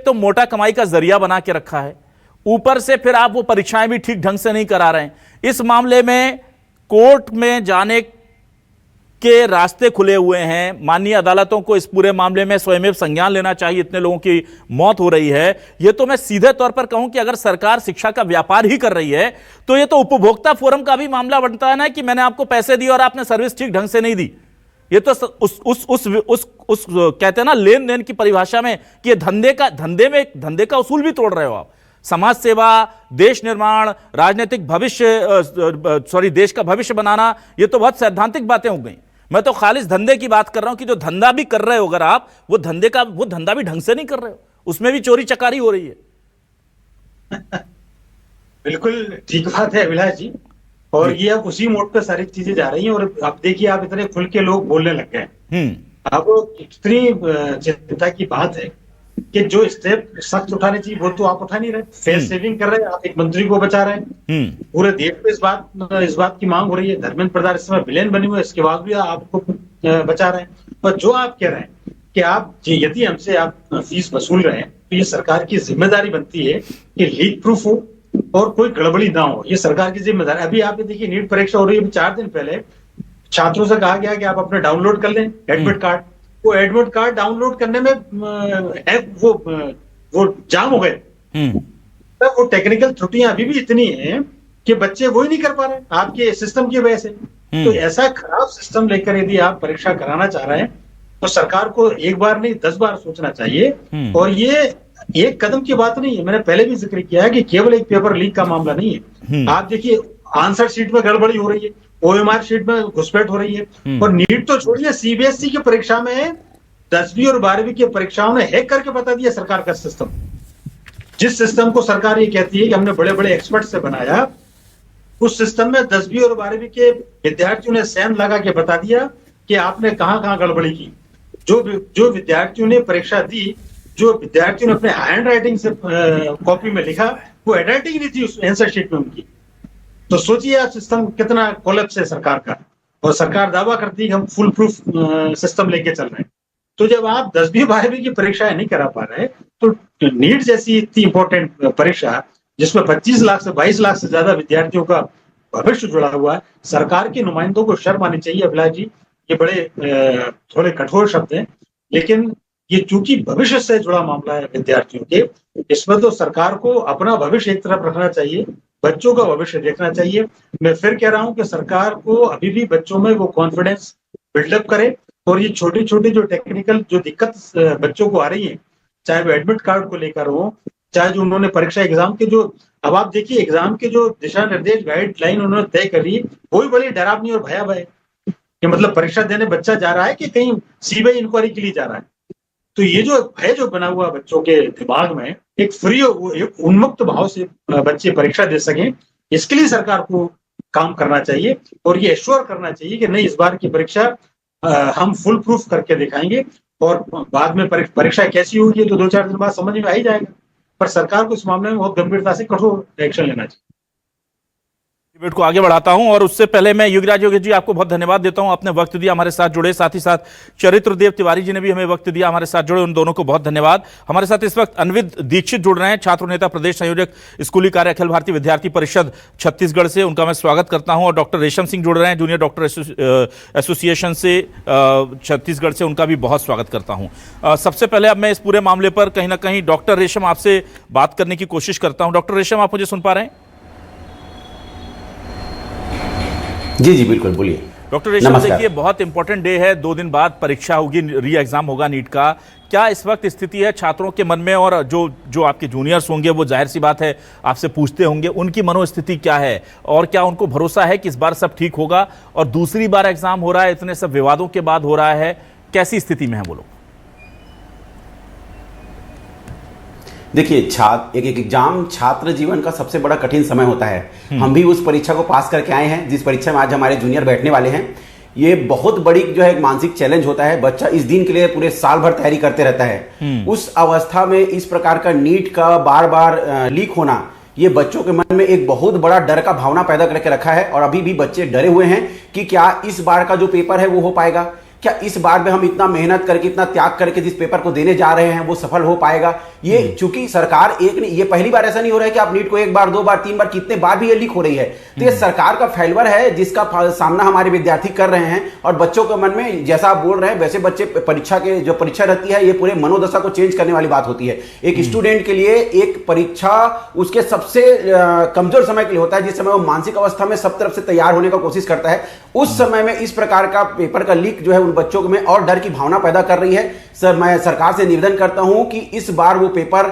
तो मोटा कमाई का जरिया बना के रखा है, ऊपर से फिर आप वो परीक्षाएं भी ठीक ढंग से नहीं करा रहे हैं। इस मामले में कोर्ट में जाने के रास्ते खुले हुए हैं। माननीय अदालतों को इस पूरे मामले में स्वयं संज्ञान लेना चाहिए। इतने लोगों की मौत हो रही है। यह तो मैं सीधे तौर पर कहूं कि अगर सरकार शिक्षा का व्यापार ही कर रही है तो यह तो उपभोक्ता फोरम का भी मामला बनता है ना, कि मैंने आपको पैसे दिए और आपने सर्विस ठीक ढंग से नहीं दी। ये तो उस कहते हैं ना लेन देन की परिभाषा में कि धंधे का उसूल भी तोड़ रहे हो आप। समाज सेवा, देश निर्माण, राजनीतिक भविष्य देश का भविष्य बनाना, ये तो बहुत सैद्धांतिक बातें हो गई। मैं तो खालिस धंधे की बात कर रहा हूं कि जो धंधा भी कर रहे हो अगर आप, वो धंधा भी ढंग से नहीं कर रहे हो, उसमें भी चोरी चकारी हो रही है। बिल्कुल ठीक बात है अभिलाष जी। और ये अब उसी मोड पे सारी चीजें जा रही हैं। और अब देखिए, आप इतने खुल के लोग बोलने लग गए। अब इतनी चिंता की बात है कि जो स्टेप सख्त उठाने चाहिए वो तो आप उठा नहीं रहे। फेस सेविंग कर रहे हैं, आप एक मंत्री को बचा रहे हैं। पूरे देश में इस बात की मांग हो रही है। धर्मेंद्र प्रधान इस समय विलेन बने हुए, इसके बाद भी आपको बचा रहे हैं। और जो आप कह रहे हैं कि आप यदि हमसे आप फीस वसूल रहे हैं तो ये सरकार की जिम्मेदारी बनती है कि लीक प्रूफ हो और कोई गड़बड़ी ना हो। ये सरकार की जिम्मेदारी। अभी आप देखिए, नीट परीक्षा हो रही है। 4 दिन पहले छात्रों से कहा गया कि आप अपने डाउनलोड कर लें एडमिट कार्ड। वो एडमिट कार्ड डाउनलोड करने में वो जाम हो गए। तब वो टेक्निकल त्रुटियां अभी भी इतनी हैं कि बच्चे वो ही नहीं कर पा रहे आपके सिस्टम की वजह से। तो ऐसा खराब सिस्टम लेकर यदि आप परीक्षा कराना चाह रहे हैं तो सरकार को एक बार नहीं 10 बार सोचना चाहिए। और ये एक कदम की बात नहीं है। मैंने पहले भी जिक्र किया है कि केवल एक पेपर लीक का मामला नहीं है। आप देखिए, आंसर शीट में गड़बड़ी हो रही है, ओएमआर शीट में घुसपैठ हो रही है। और नीट तो छोड़िए, सीबीएसई की परीक्षा में 10वीं और 12वीं की परीक्षाओं ने हैक करके बता दिया सरकार का सिस्टम। जिस सिस्टम को सरकार ये कहती है कि हमने बड़े बड़े एक्सपर्ट से बनाया, उस सिस्टम में 10वीं और 12वीं के विद्यार्थियों ने सैन लगा के बता दिया कि आपने कहां गड़बड़ी की। जो विद्यार्थियों ने परीक्षा दी, जो विद्यार्थियों ने अपने हैंड राइटिंग से कॉपी में लिखा, वो हैंड राइटिंग नहीं थी उस आंसर शीट में उनकी। तो सोचिए आप सिस्टम कितना कोलैप्स है सरकार का। और सरकार दावा करती है कि हम फुल प्रूफ सिस्टम लेके चल रहे हैं। तो जब आप 10वीं 12वीं की परीक्षाएं नहीं करा पा रहे तो नीट जैसी इतनी इंपॉर्टेंट परीक्षा जिसमें 25 लाख से 22 लाख से ज्यादा विद्यार्थियों का भविष्य जुड़ा हुआ है, सरकार के नुमाइंदों को शर्म आनी चाहिए। अभिलाष जी, ये बड़े थोड़े कठोर शब्द हैं, लेकिन ये चूंकि भविष्य से जुड़ा मामला है विद्यार्थियों के, इसमें तो सरकार को अपना भविष्य एक तरफ रखना चाहिए, बच्चों का भविष्य देखना चाहिए। मैं फिर कह रहा हूं कि सरकार को अभी भी बच्चों में वो कॉन्फिडेंस बिल्डअप करे। और ये छोटी छोटी जो टेक्निकल जो दिक्कत बच्चों को आ रही है, चाहे वो एडमिट कार्ड को लेकर हो, चाहे जो उन्होंने परीक्षा एग्जाम के जो, अब आप देखिए एग्जाम के जो दिशा निर्देश गाइडलाइन उन्होंने तय करी, वो भी बड़ी डरावनी और भयावह है कि मतलब परीक्षा देने बच्चा जा रहा है कि कहीं सीबीआई इंक्वायरी के लिए जा रहा है। तो ये जो भय जो बना हुआ बच्चों के दिमाग में, एक फ्री एक उन्मुक्त भाव से बच्चे परीक्षा दे सकें, इसके लिए सरकार को काम करना चाहिए। और ये एश्योर करना चाहिए कि नहीं, इस बार की परीक्षा हम फुल प्रूफ करके दिखाएंगे। और बाद में परीक्षा कैसी होगी तो 2-4 दिन बाद समझ में आ ही जाएगा। पर सरकार को इस मामले में बहुत गंभीरता से कठोर एक्शन लेना चाहिए। डिबेट को आगे बढ़ाता हूं और उससे पहले मैं योगीराज योगेश जी आपको बहुत धन्यवाद देता हूं, आपने वक्त दिया, हमारे साथ जुड़े। साथ ही साथ चरित्रदेव तिवारी जी ने भी हमें वक्त दिया, हमारे साथ जुड़े, उन दोनों को बहुत धन्यवाद। हमारे साथ इस वक्त अनविद दीक्षित जुड़ रहे हैं, छात्र नेता, प्रदेश संयोजक, स्कूली कार्य, अखिल भारतीय विद्यार्थी परिषद छत्तीसगढ़ से, उनका मैं स्वागत करता हूं। और डॉक्टर रेशम सिंह जुड़ रहे हैं, जूनियर डॉक्टर एसोसिएशन से छत्तीसगढ़ से, उनका भी बहुत स्वागत करता हूं। सबसे पहले अब मैं इस पूरे मामले पर कहीं ना कहीं डॉक्टर रेशम आपसे बात करने की कोशिश करता हूं। डॉक्टर रेशम, आप मुझे सुन पा रहे हैं? जी बिल्कुल, बोलिए। डॉक्टर रेशम, देखिए बहुत इंपॉर्टेंट डे है, 2 दिन बाद परीक्षा होगी, री एग्जाम होगा नीट का। क्या इस वक्त स्थिति है छात्रों के मन में? और जो आपके जूनियर्स होंगे वो जाहिर सी बात है आपसे पूछते होंगे, उनकी मनोस्थिति क्या है? और क्या उनको भरोसा है कि इस बार सब ठीक होगा? और दूसरी बार एग्जाम हो रहा है, इतने सब विवादों के बाद हो रहा है, कैसी स्थिति में है वो लोग? देखिए, एक एग्जाम छात्र जीवन का सबसे बड़ा कठिन समय होता है। हम भी उस परीक्षा को पास करके आए हैं जिस परीक्षा में आज हमारे जूनियर बैठने वाले हैं। ये बहुत बड़ी जो है एक मानसिक चैलेंज होता है। बच्चा इस दिन के लिए पूरे साल भर तैयारी करते रहता है। उस अवस्था में इस प्रकार का नीट का बार बार लीक होना, ये बच्चों के मन में एक बहुत बड़ा डर का भावना पैदा करके रखा है। और अभी भी बच्चे डरे हुए हैं कि क्या इस बार का जो पेपर है वो हो पाएगा, क्या इस बार में हम इतना मेहनत करके, इतना त्याग करके जिस पेपर को देने जा रहे हैं वो सफल हो पाएगा, ये चूंकि सरकार ये पहली बार ऐसा नहीं हो रहा है कि आप नीट को 1 बार 2 बार 3 बार कितने बार भी ये लीक हो रही है, तो ये सरकार का फेल्यूर है जिसका सामना हमारे विद्यार्थी कर रहे हैं। और बच्चों के मन में जैसा आप बोल रहे हैं वैसे बच्चे जो परीक्षा रहती है ये पूरे मनोदशा को चेंज करने वाली बात होती है। एक स्टूडेंट के लिए एक परीक्षा उसके सबसे कमजोर समय के लिए होता है, जिस समय वो मानसिक अवस्था में सब तरफ से तैयार होने का कोशिश करता है। उस समय में इस प्रकार का पेपर का लीक जो है उन बच्चों में और डर की भावना पैदा कर रही है। सर, मैं सरकार से निवेदन करता हूं कि इस बार वो पेपर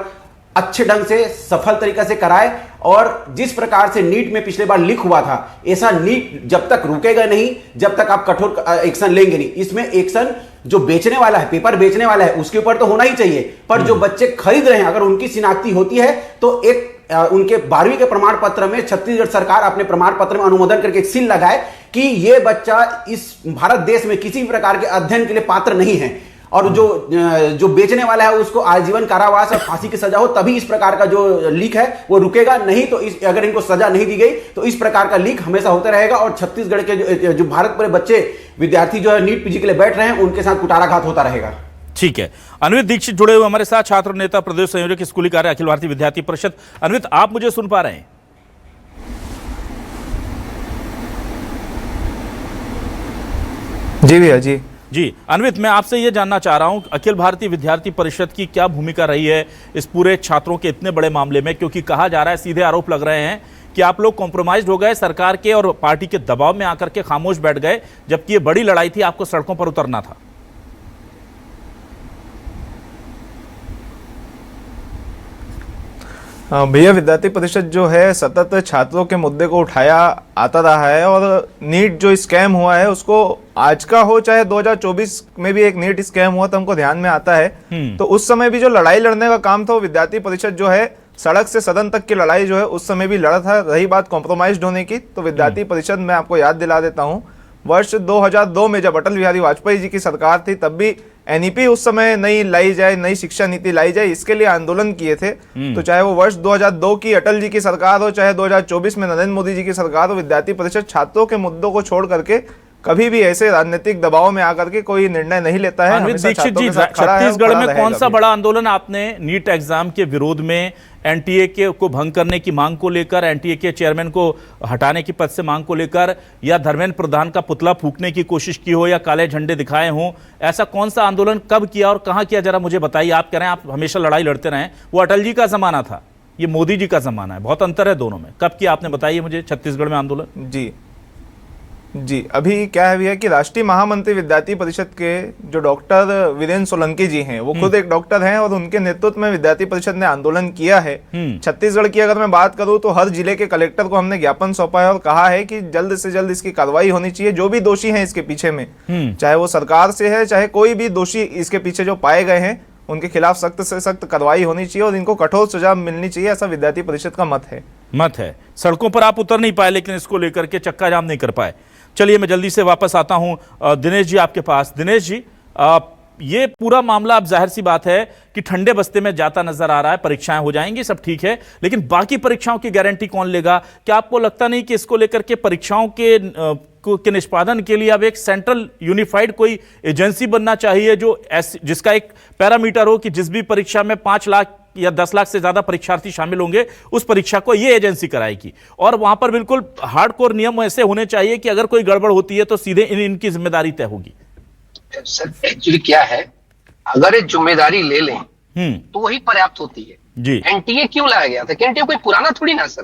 अच्छे ढंग से सफल तरीके से कराए, और जिस प्रकार से नीट में पिछले बार लीक हुआ था, ऐसा नीट जब तक रुकेगा नहीं, जब तक आप कठोर एक्शन लेंगे नहीं। इसमें एक्शन जो बेचने वाला है, पेपर बेचने वाला है, उसके ऊपर तो होना ही चाहिए, पर जो बच्चे खरीद रहे हैं अगर उनकी शिनाख्ती होती है तो एक उनके 12वीं के प्रमाण पत्र में छत्तीसगढ़ सरकार अपने प्रमाण पत्र में अनुमोदन करके एक सील लगाए कि यह बच्चा इस भारत देश में किसी भी प्रकार के अध्ययन के लिए पात्र नहीं है, और जो बेचने वाला है उसको आजीवन कारावास और फांसी की सजा हो, तभी इस प्रकार का जो लीक है वो रुकेगा। नहीं तो अगर इनको सजा नहीं दी गई तो इस प्रकार का लीक हमेशा होता रहेगा, और छत्तीसगढ़ के जो भारत भरे बच्चे विद्यार्थी जो है नीट पीजी के लिए बैठ रहे हैं उनके साथ कुटाराघात होता रहेगा। ठीक है, अनवित दीक्षित जुड़े हुए हमारे साथ, छात्र नेता, प्रदेश संयोजक, स्कूली कार्य, अखिल भारतीय विद्यार्थी परिषद। अनवित, आप मुझे सुन पा रहे हैं? जी भैया जी। जी अनवित, मैं आपसे यह जानना चाह रहा हूं अखिल भारतीय विद्यार्थी परिषद की क्या भूमिका रही है इस पूरे छात्रों के इतने बड़े मामले में, क्योंकि कहा जा रहा है, सीधे आरोप लग रहे हैं कि आप लोग कॉम्प्रोमाइज हो गए सरकार के और पार्टी के दबाव में आकर के खामोश बैठ गए, जबकि ये बड़ी लड़ाई थी, आपको सड़कों पर उतरना था। भैया, विद्यार्थी परिषद जो है सतत छात्रों के मुद्दे को उठाया आता रहा है, और नीट जो स्कैम हुआ है उसको आज का हो चाहे 2024 में भी एक नीट स्कैम हुआ तो हमको ध्यान में आता है। तो उस समय भी जो लड़ाई लड़ने का काम था वो विद्यार्थी परिषद जो है सड़क से सदन तक की लड़ाई जो है उस समय भी लड़ा था। रही बात कॉम्प्रोमाइज होने की, तो विद्यार्थी परिषद मैं आपको याद दिला देता हूँ, वर्ष 2002 में जब अटल बिहारी वाजपेयी जी की सरकार थी तब भी एनईपी उस समय नई लाई जाए, नई शिक्षा नीति लाई जाए, इसके लिए आंदोलन किए थे। तो चाहे वो वर्ष 2002 की अटल जी की सरकार हो, चाहे 2024 में नरेंद्र मोदी जी की सरकार हो, विद्यार्थी परिषद छात्रों के मुद्दों को छोड़ करके कभी भी ऐसे राजनीतिक दबाव में आकर के कोई निर्णय नहीं लेता है। दीक्षित जी, छत्तीसगढ़ में कौन सा बड़ा आंदोलन आपने नीट एग्जाम के विरोध में, एनटीए के को भंग करने की मांग को लेकर, एनटीए के चेयरमैन को हटाने की पद से मांग को लेकर, या धर्मेंद्र प्रधान का पुतला फूंकने की कोशिश की हो, या काले झंडे दिखाए हों, ऐसा कौन सा आंदोलन कब किया और कहां किया, जरा मुझे बताइए। आप कह रहे हैं आप हमेशा लड़ाई लड़ते रहे, वो अटल जी का जमाना था, ये मोदी जी का जमाना है, बहुत अंतर है दोनों में। कब किया आपने, बताइए मुझे, छत्तीसगढ़ में आंदोलन? जी अभी क्या है भैया कि राष्ट्रीय महामंत्री विद्यार्थी परिषद के जो डॉक्टर वीरेंद्र सोलंकी जी हैं, वो खुद एक डॉक्टर हैं, और उनके नेतृत्व में विद्यार्थी परिषद ने आंदोलन किया है। छत्तीसगढ़ की अगर मैं बात करूं तो हर जिले के कलेक्टर को हमने ज्ञापन सौंपा है और कहा है कि जल्द से जल्द इसकी कार्रवाई होनी चाहिए। जो भी दोषी हैं इसके पीछे में, चाहे वो सरकार से है, चाहे कोई भी दोषी इसके पीछे जो पाए गए हैं, उनके खिलाफ सख्त से सख्त कार्रवाई होनी चाहिए और इनको कठोर सजा मिलनी चाहिए, ऐसा विद्यार्थी परिषद का मत है। सड़कों पर आप उतर नहीं पाए, लेकिन इसको लेकर के चक्का जाम नहीं कर पाए। चलिए, मैं जल्दी से वापस आता हूं दिनेश जी आपके पास। दिनेश जी, ये पूरा मामला, अब जाहिर सी बात है कि ठंडे बस्ते में जाता नजर आ रहा है, परीक्षाएं हो जाएंगी, सब ठीक है, लेकिन बाकी परीक्षाओं की गारंटी कौन लेगा? क्या आपको लगता नहीं कि इसको लेकर के परीक्षाओं के निष्पादन के लिए अब एक सेंट्रल यूनिफाइड कोई एजेंसी बनना चाहिए, जिसका एक पैरामीटर हो कि जिस भी परीक्षा में 5 लाख या 10 लाख से ज्यादा परीक्षार्थी शामिल होंगे, उस परीक्षा को ये एजेंसी कराएगी, और वहां पर बिल्कुल हार्डकोर नियम ऐसे होने चाहिए कि अगर कोई गड़बड़ होती है तो सीधे इनकी जिम्मेदारी तय होगी। सर, एक्चुअली क्या है, अगर एक जिम्मेदारी ले लें तो वही पर्याप्त होती है जी। एनटीए क्यों लाया गया था? कि एनटीए कोई पुराना थोड़ी ना सर,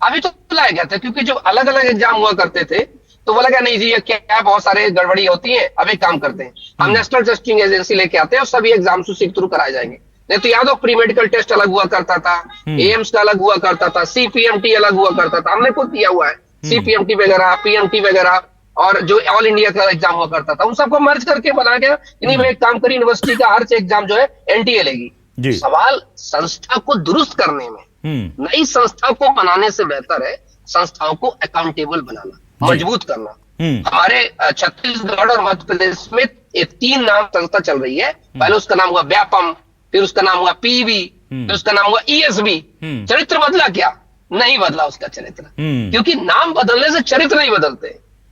अभी तो लाया गया था क्योंकि जो अलग अलग एग्जाम हुआ करते थे तो वो लगा नहीं जी, ये क्या बहुत सारे गड़बड़ी होती है, अब एक काम करते हैं, हम नेशनल टेस्टिंग एजेंसी लेके आते हैं और सभी एग्जाम शीघ्र थ्रू कराए जाएंगे। नहीं तो याद हो, प्री मेडिकल टेस्ट अलग हुआ करता था, एम्स का अलग हुआ करता था, सीपीएमटी अलग हुआ करता था, हमने खुद किया हुआ है, सीपीएमटी वगैरह, पीएमटी वगैरह, और जो ऑल इंडिया का एग्जाम हुआ करता था, उन सबको मर्ज करके बनाया गया। नहीं भाई, एक काम करिए, यूनिवर्सिटी का हर एग्जाम जो है एनटीए लेगी। सवाल संस्था को दुरुस्त करने में, नई संस्था को बनाने से बेहतर है संस्थाओं को अकाउंटेबल बनाना, मजबूत करना। हमारे छत्तीसगढ़ और मध्य प्रदेश में 3 नाम संस्था चल रही है। पहले उसका नाम हुआ व्यापम, फिर उसका नाम हुआ पीवी, फिर उसका नाम हुआ ईएसबी। चरित्र बदला क्या? नहीं बदला उसका चरित्र, क्योंकि नाम बदलने से चरित्र नहीं बदलते।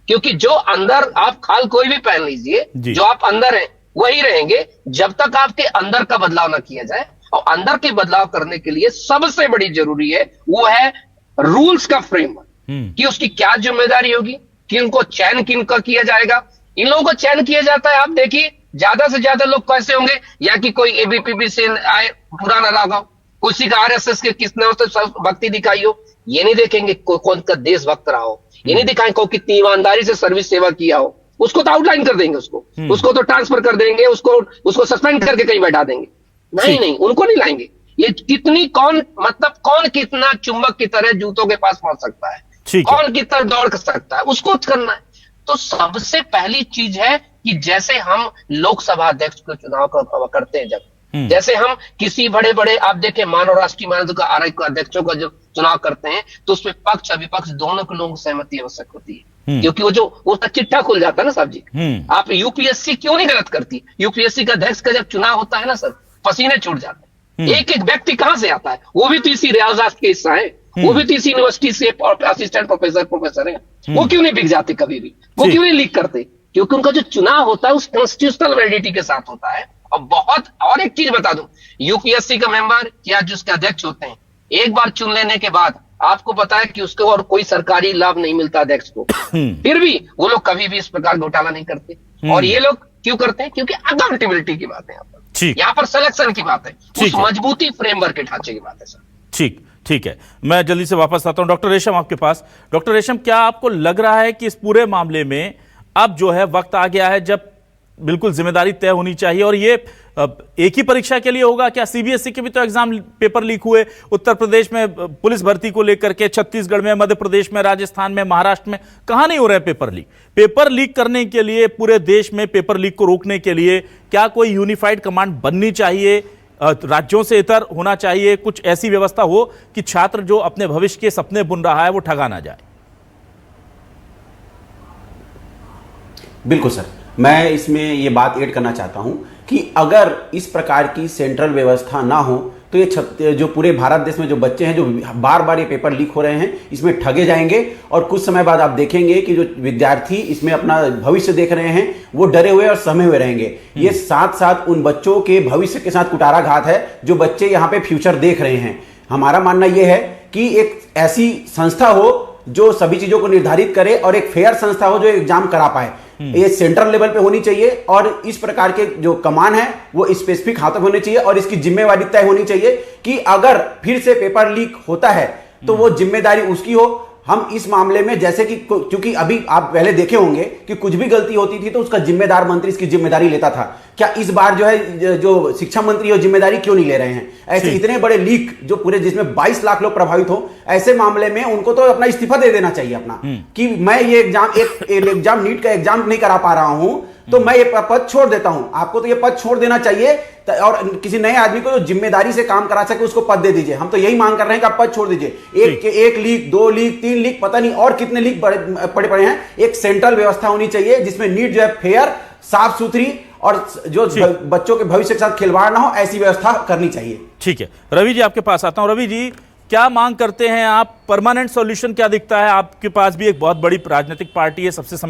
क्योंकि जो अंदर, आप खाल कोई भी पहन लीजिए, जो आप अंदर हैं वही रहेंगे जब तक आपके अंदर का बदलाव ना किया जाए। और अंदर के बदलाव करने के लिए सबसे बड़ी जरूरी है वो है रूल्स का फ्रेमवर्क, कि उसकी क्या जिम्मेदारी होगी, कि उनको चयन किनका किया जाएगा। इन लोगों को चयन किया जाता है, आप देखिए ज्यादा से ज्यादा लोग कैसे होंगे, या कि कोई एबीपीपी से आए, बुरा ना लगा, किसी का आरएसएस के किसने भक्ति दिखाई हो, ये नहीं देखेंगे कौन का देशभक्त रहा हो, ये नहीं दिखाएंगे को कितनी ईमानदारी से सर्विस सेवा किया हो, उसको तो आउटलाइन कर देंगे, उसको तो ट्रांसफर कर देंगे, उसको सस्पेंड करके कहीं बैठा देंगे। नहीं, उनको नहीं लाएंगे। ये कितनी कौन कितना चुंबक की तरह जूतों के पास पहुंच सकता है, कौन कितना दौड़ सकता है, उसको करना है। तो सबसे पहली चीज है कि जैसे हम लोकसभा अध्यक्ष के चुनाव करते हैं, जब जैसे हम किसी बड़े बड़े आप देखें मानव राष्ट्रीय मानव का आयोग अध्यक्षों का जब चुनाव करते हैं, तो उसमें पक्ष अविपक्ष दोनों के लोगों की सहमति आवश्यक होती है, क्योंकि वो चिट्ठा खुल जाता है ना साहब जी। आप यूपीएससी क्यों नहीं गलत करती, यूपीएससी का अध्यक्ष का जब चुनाव होता है ना सर, पसीने छूट जाते हैं। एक एक व्यक्ति कहां से आता है, वो भी तो इसी रियासत के हिस्सा है, वो भी तो इसी यूनिवर्सिटी से असिस्टेंट प्रोफेसर है, वो क्यों नहीं बिक जाते कभी भी, वो क्यों नहीं लीक करते, क्योंकि उनका जो चुनाव होता है उस कॉन्स्टिट्यूशनल वैलिडिटी के साथ होता है। और एक चीज बता दूं, यूपीएससी का मेंबर या जिसके अध्यक्ष होते हैं, एक बार चुन लेने के बाद आपको पता है कि उसको और कोई सरकारी लाभ नहीं मिलता अध्यक्ष को, फिर भी वो लोग कभी भी इस प्रकार घोटाला नहीं करते। और ये लोग क्यों करते हैं, क्योंकि अकाउंटेबिलिटी की बात है यहाँ पर सिलेक्शन की बात है, उस मजबूती फ्रेमवर्क के ढांचे की बात है सर। ठीक है, मैं जल्दी से वापस आता हूं डॉक्टर रेशम आपके पास। डॉक्टर रेशम, क्या आपको लग रहा है कि इस पूरे मामले में अब जो है वक्त आ गया है जब बिल्कुल जिम्मेदारी तय होनी चाहिए, और ये एक ही परीक्षा के लिए होगा क्या? सीबीएसई के भी तो एग्जाम पेपर लीक हुए, उत्तर प्रदेश में पुलिस भर्ती को लेकर के, छत्तीसगढ़ में, मध्य प्रदेश में, राजस्थान में, महाराष्ट्र में, कहां नहीं हो रहे पेपर लीक? पेपर लीक करने के लिए, पूरे देश में पेपर लीक को रोकने के लिए क्या कोई यूनिफाइड कमांड बननी चाहिए, राज्यों से इतर होना चाहिए, कुछ ऐसी व्यवस्था हो कि छात्र जो अपने भविष्य के सपने बुन रहा है वो ठगा ना जाए? बिल्कुल सर, मैं इसमें ये बात ऐड करना चाहता हूं कि अगर इस प्रकार की सेंट्रल व्यवस्था ना हो तो ये जो पूरे भारत देश में जो बच्चे हैं जो बार बार ये पेपर लीक हो रहे हैं, इसमें ठगे जाएंगे, और कुछ समय बाद आप देखेंगे कि जो विद्यार्थी इसमें अपना भविष्य देख रहे हैं वो डरे हुए और सहमे हुए रहेंगे। ये साथ साथ उन बच्चों के भविष्य के साथ कुटाराघात है जो बच्चे यहाँ पे फ्यूचर देख रहे हैं। हमारा मानना यह है कि एक ऐसी संस्था हो जो सभी चीजों को निर्धारित करे और एक फेयर संस्था हो जो एग्जाम करा पाए। ये सेंट्रल लेवल पे होनी चाहिए, और इस प्रकार के जो कमान है वो स्पेसिफिक हाथों में होने चाहिए, और इसकी जिम्मेवारी तय होनी चाहिए कि अगर फिर से पेपर लीक होता है तो वो जिम्मेदारी उसकी हो। हम इस मामले में जैसे कि क्योंकि अभी आप पहले देखे होंगे कि कुछ भी गलती होती थी तो उसका जिम्मेदार मंत्री इसकी जिम्मेदारी लेता था, क्या इस बार जो है जो शिक्षा मंत्री वो जिम्मेदारी क्यों नहीं ले रहे हैं? ऐसे इतने बड़े लीक जो पूरे जिसमें 22 लाख लोग प्रभावित हो, ऐसे मामले में उनको तो अपना इस्तीफा दे देना चाहिए अपना, कि मैं ये एग्जाम नीट का एग्जाम नहीं करा पा रहा हूं तो मैं ये पद छोड़ देता हूं। आपको तो ये पद छोड़ देना चाहिए, और किसी नए आदमी को जो जिम्मेदारी से काम करा सके उसको पद दे दीजिए। हम तो यही मांग कर रहे हैं कि आप पद छोड़ दीजिए। एक लीक, 2 लीक, 3 लीक, पता नहीं और कितने लीक पड़े हैं। एक सेंट्रल व्यवस्था होनी चाहिए जिसमें नीट जो है फेयर, साफ सुथरी और जो बच्चों के भविष्य के साथ खिलवाड़ ना हो, ऐसी व्यवस्था करनी चाहिए। ठीक है, रवि जी आपके पास आता हूं। रवि जी, क्या मांग करते हैं आप? परमानेंट सॉल्यूशन क्या दिखता है? आपके पास भी एक बहुत बड़ी राजनीतिक पार्टी है, सबसे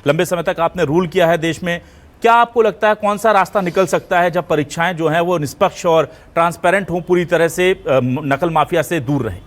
लंबे समय तक आपने रूल किया है देश में। क्या आपको लगता है कौन सा रास्ता निकल सकता है जब परीक्षाएं जो हैं वो निष्पक्ष और ट्रांसपेरेंट हों, पूरी तरह से नकल माफिया से दूर रहें?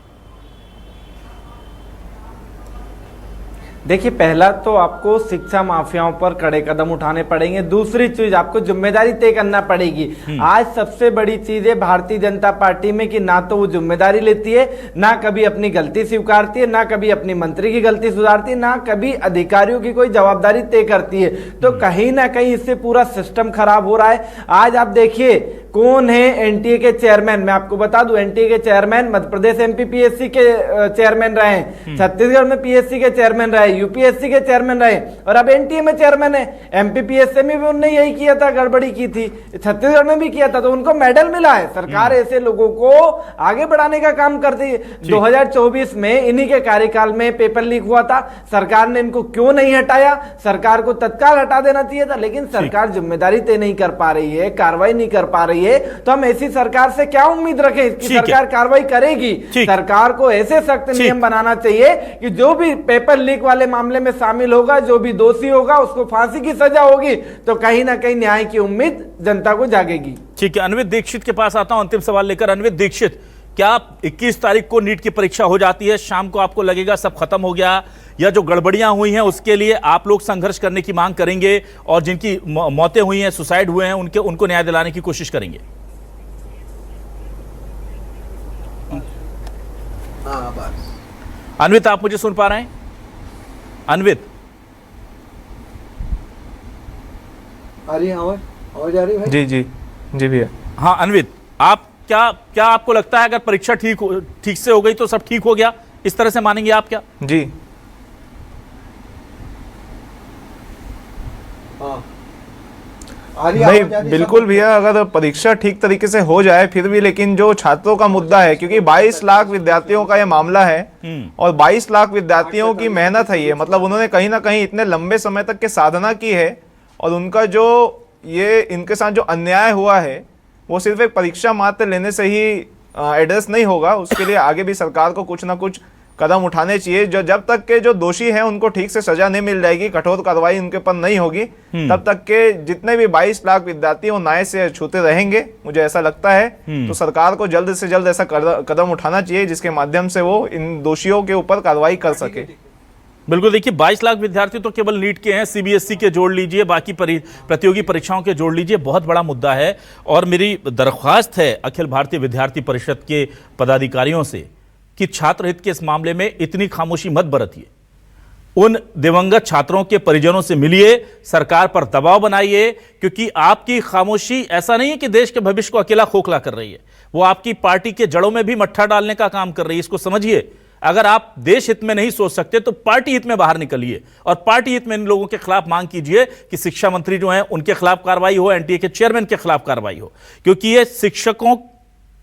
देखिए, पहला तो आपको शिक्षा माफियाओं पर कड़े कदम उठाने पड़ेंगे। दूसरी चीज, आपको जिम्मेदारी तय करना पड़ेगी। आज सबसे बड़ी चीज है भारतीय जनता पार्टी में कि ना तो वो जिम्मेदारी लेती है, ना कभी अपनी गलती स्वीकारती है, ना कभी अपनी मंत्री की गलती सुधारती है, ना कभी अधिकारियों की कोई जवाबदारी तय करती है। तो कहीं ना कहीं इससे पूरा सिस्टम खराब हो रहा है। आज आप देखिए कौन है एनटीए के चेयरमैन। मैं आपको बता दूं, एनटीए के चेयरमैन मध्य प्रदेश एमपीपीएससी के चेयरमैन रहे, छत्तीसगढ़ में पीएससी के चेयरमैन रहे, यूपीएससी के चेयरमैन रहे, और अब एनटीए में चेयरमैन है। एमपीपीएससी में भी उन्होंने यही किया था, गड़बड़ी की थी, छत्तीसगढ़ में भी किया था, तो उनको मेडल मिला है। सरकार ऐसे लोगों को आगे बढ़ाने का काम करती है। 2024 में इन्हीं के कार्यकाल में पेपर लीक हुआ था, सरकार ने इनको क्यों नहीं हटाया? सरकार को तत्काल हटा देना चाहिए था, लेकिन सरकार जिम्मेदारी तय नहीं कर पा रही है, कार्रवाई नहीं कर पा रही है। तो हम ऐसी सरकार से क्या उम्मीद रखें कि सरकार कार्रवाई करेगी? सरकार को ऐसे सख्त नियम बनाना चाहिए कि जो भी पेपर लीक वाले बड़े मामले में शामिल होगा, जो भी दोषी होगा उसको फांसी की सजा होगी, तो कहीं ना कहीं न्याय की उम्मीद जनता को जागेगी। ठीक है, अन्वित दीक्षित के पास आता हूं अंतिम सवाल लेकर। अन्वित दीक्षित, क्या 21 तारीख को नीट की परीक्षा हो जाती है, शाम को आपको लगेगा सब खत्म हो गया, या जो गड़बड़ियां हुई हैं उसके लिए आप लोग संघर्ष करने की मांग करेंगे और जिनकी मौतें हुई हैं, सुसाइड हुए हैं, उनको न्याय दिलाने की कोशिश करेंगे? अन्वित, आप मुझे सुन पा रहे हैं? अन्वित, आवाज आ रही है? जी जी जी भैया। हाँ अन्वित, आप क्या आपको लगता है अगर परीक्षा ठीक से हो गई तो सब ठीक हो गया, इस तरह से मानेंगे आप क्या? जी नहीं, बिल्कुल भैया, अगर परीक्षा ठीक तरीके से हो जाए फिर भी, लेकिन जो छात्रों का मुद्दा है, क्योंकि 22 लाख विद्यार्थियों का ये मामला है और 22 लाख विद्यार्थियों की मेहनत है ये, मतलब उन्होंने कहीं ना कहीं इतने लंबे समय तक के साधना की है, और उनका जो ये इनके साथ जो अन्याय हुआ है वो सिर्फ एक परीक्षा मात्र लेने से ही एड्रेस नहीं होगा। उसके लिए आगे भी सरकार को कुछ ना कुछ कदम उठाने चाहिए। जो जब तक के जो दोषी हैं उनको ठीक से सजा नहीं मिल जाएगी, कठोर कार्रवाई उनके पर नहीं होगी, तब तक के जितने भी 22 लाख विद्यार्थी वो न्याय से छूते रहेंगे, मुझे ऐसा लगता है। तो सरकार को जल्द से जल्द ऐसा कदम उठाना चाहिए जिसके माध्यम से वो इन दोषियों के ऊपर कार्रवाई कर सके। बिल्कुल, देखिए 22 लाख विद्यार्थी तो केवल नीट के हैं, सीबीएसई के जोड़ लीजिए, बाकी प्रतियोगी परीक्षाओं के जोड़ लीजिए, बहुत बड़ा मुद्दा है। और मेरी दरख्वास्त है अखिल भारतीय विद्यार्थी परिषद के पदाधिकारियों से कि छात्र हित के इस मामले में इतनी खामोशी मत बरतिए। उन दिवंगत छात्रों के परिजनों से मिलिए, सरकार पर दबाव बनाइए, क्योंकि आपकी खामोशी ऐसा नहीं है कि देश के भविष्य को अकेला खोखला कर रही है, वो आपकी पार्टी के जड़ों में भी मट्ठा डालने का काम कर रही है। इसको समझिए। अगर आप देश हित में नहीं सोच सकते तो पार्टी हित में बाहर निकलिए और पार्टी हित में इन लोगों के खिलाफ मांग कीजिए कि शिक्षा मंत्री जो हैं उनके खिलाफ कार्रवाई हो, एनटीए के चेयरमैन के खिलाफ कार्रवाई हो, क्योंकि ये शिक्षकों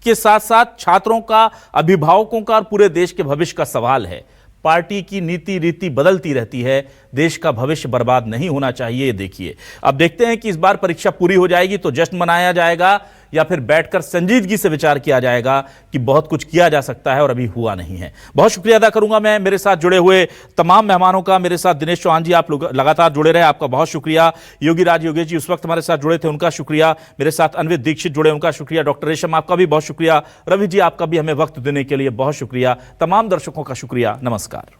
के साथ साथ छात्रों का, अभिभावकों का और पूरे देश के भविष्य का सवाल है। पार्टी की नीति रीति बदलती रहती है, देश का भविष्य बर्बाद नहीं होना चाहिए। ये देखिए, अब देखते हैं कि इस बार परीक्षा पूरी हो जाएगी तो जश्न मनाया जाएगा या फिर बैठकर संजीदगी से विचार किया जाएगा कि बहुत कुछ किया जा सकता है और अभी हुआ नहीं है। बहुत शुक्रिया अदा करूंगा मैं मेरे साथ जुड़े हुए तमाम मेहमानों का। मेरे साथ दिनेश चौहान जी, आप लोग लगातार जुड़े रहे, आपका बहुत शुक्रिया। योगी राज योगेश जी उस वक्त हमारे साथ जुड़े थे, उनका शुक्रिया। मेरे साथ अन्वित दीक्षित जुड़े, उनका शुक्रिया। डॉक्टर रेशम, आपका भी बहुत शुक्रिया। रवि जी, आपका भी हमें वक्त देने के लिए बहुत शुक्रिया। तमाम दर्शकों का शुक्रिया। नमस्कार।